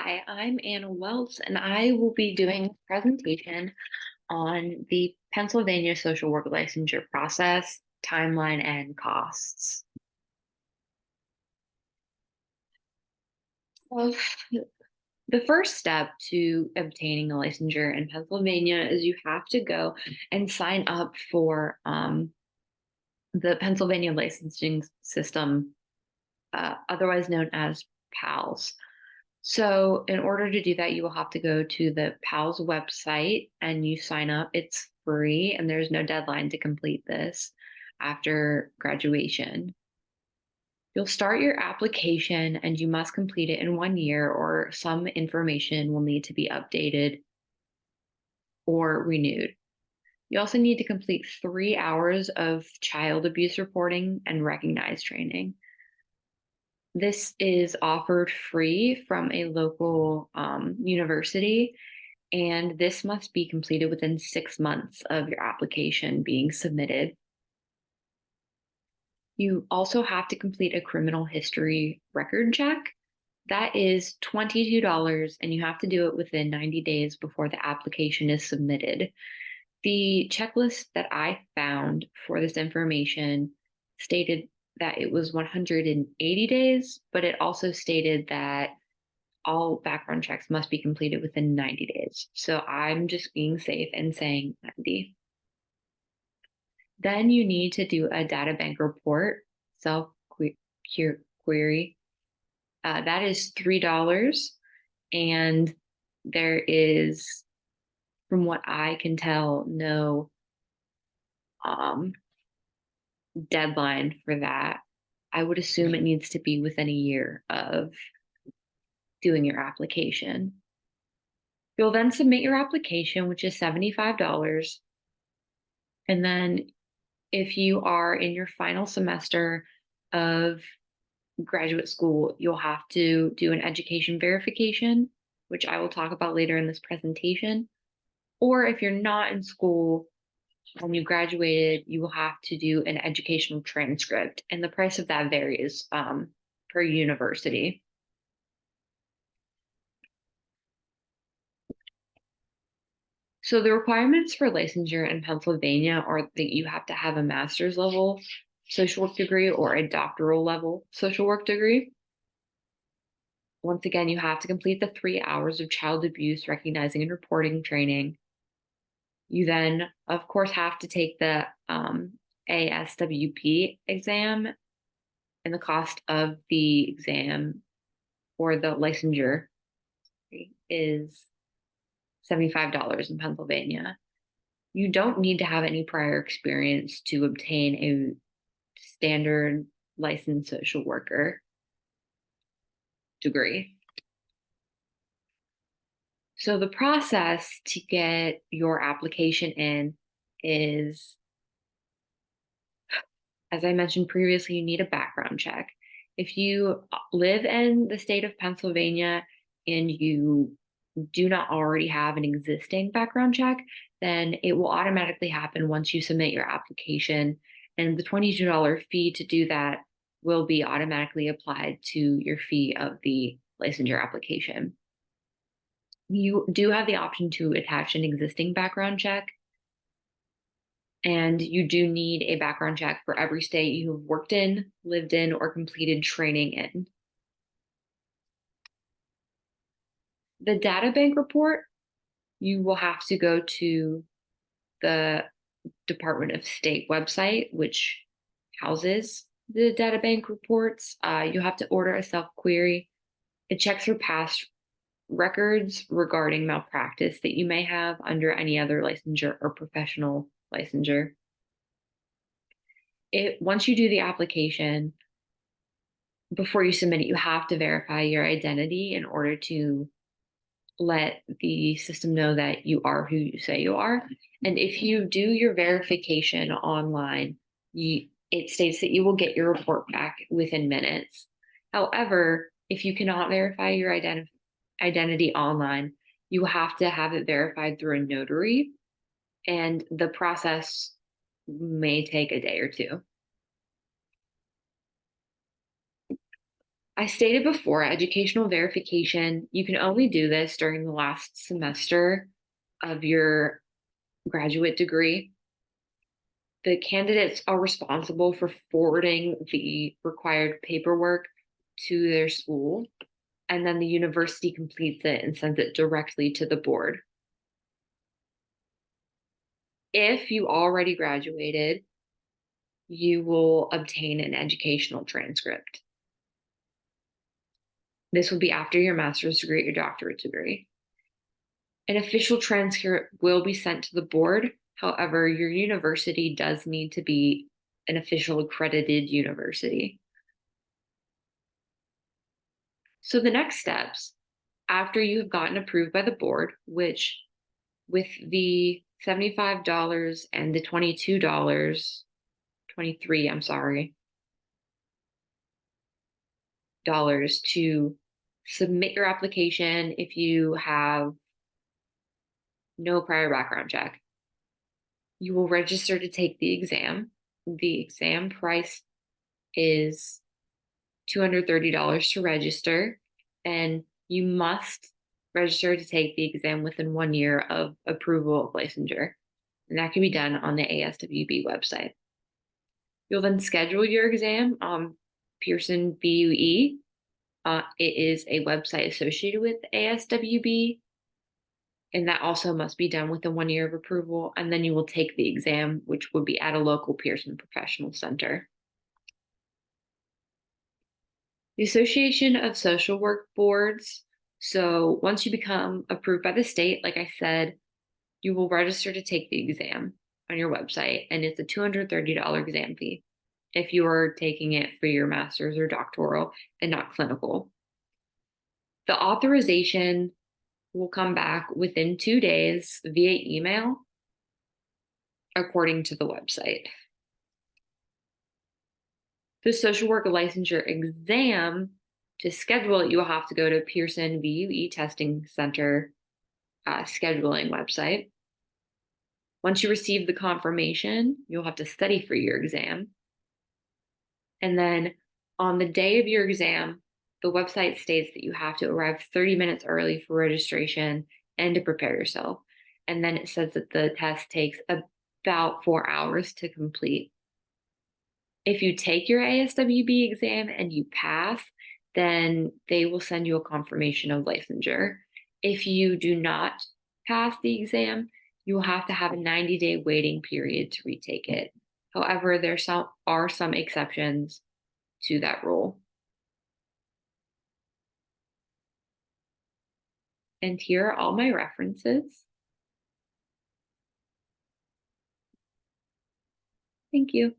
Hi, I'm Anna Wells, and I will be doing a presentation on the Pennsylvania social work licensure process, timeline, and costs. So, the first step to obtaining a licensure in Pennsylvania is you have to go and sign up for the Pennsylvania licensing system, otherwise known as PALS. So, in order to do that, you will have to go to the PALS website and you sign up. It's free and there's no deadline to complete this after graduation. You'll start your application and you must complete it in 1 year, or some information will need to be updated or renewed. You also need to complete 3 hours of child abuse reporting and recognized training. This is offered free from a local university, and this must be completed within 6 months of your application being submitted. You also have to complete a criminal history record check. That is $22, and you have to do it within 90 days before the application is submitted. The checklist that I found for this information stated that it was 180 days, but it also stated that all background checks must be completed within 90 days. So I'm just being safe and saying 90. Then you need to do a data bank report, self query. That is $3. And there is, from what I can tell, no deadline for that. I would assume it needs to be within a year of doing your application. You'll then submit your application, which is $75. And then if you are in your final semester of graduate school, you'll have to do an education verification, which I will talk about later in this presentation. Or if you're not in school, when you graduated, you will have to do an educational transcript, and the price of that varies per university. So the requirements for licensure in Pennsylvania are that you have to have a master's level social work degree or a doctoral level social work degree. Once again, you have to complete the 3 hours of child abuse recognizing and reporting training. You then, of course, have to take the ASWP exam, and the cost of the exam or the licensure is $75 in Pennsylvania. You don't need to have any prior experience to obtain a standard licensed social worker degree. So the process to get your application in is, as I mentioned previously, you need a background check. If you live in the state of Pennsylvania and you do not already have an existing background check, then it will automatically happen once you submit your application. And the $22 fee to do that will be automatically applied to your fee of the licensure application. You do have the option to attach an existing background check, and you do need a background check for every state you have worked in, lived in, or completed training in. The data bank report, you will have to go to the Department of State website, which houses the data bank reports. You have to order a self query. It checks for past records regarding malpractice that you may have under any other licensure or professional licensure. Once you do the application, before you submit it, you have to verify your identity in order to let the system know that you are who you say you are. And if you do your verification online, it states that you will get your report back within minutes. However, if you cannot verify your identity online, you have to have it verified through a notary, and the process may take a day or two. I stated before, educational verification, you can only do this during the last semester of your graduate degree. The candidates are responsible for forwarding the required paperwork to their school, and then the university completes it and sends it directly to the board. If you already graduated, you will obtain an educational transcript. This will be after your master's degree, your doctorate degree. An official transcript will be sent to the board. However, your university does need to be an official accredited university. So the next steps, after you have gotten approved by the board, which with the $75 and the $22, 23, I'm sorry, dollars to submit your application if you have no prior background check. You will register to take the exam. The exam price is $230 to register, and you must register to take the exam within 1 year of approval of licensure. And that can be done on the ASWB website. You'll then schedule your exam on Pearson VUE. It is a website associated with ASWB, and that also must be done within 1 year of approval. And then you will take the exam, which would be at a local Pearson Professional Center. The Association of Social Work Boards. So once you become approved by the state, like I said, you will register to take the exam on your website, and it's a $230 exam fee if you are taking it for your master's or doctoral and not clinical. The authorization will come back within 2 days via email, according to the website. The social work licensure exam, to schedule it, you will have to go to Pearson VUE Testing Center scheduling website. Once you receive the confirmation, you'll have to study for your exam. And then on the day of your exam, the website states that you have to arrive 30 minutes early for registration and to prepare yourself. And then it says that the test takes about 4 hours to complete. If you take your ASWB exam and you pass, then they will send you a confirmation of licensure. If you do not pass the exam, you will have to have a 90-day waiting period to retake it. However, there are some exceptions to that rule. And here are all my references. Thank you.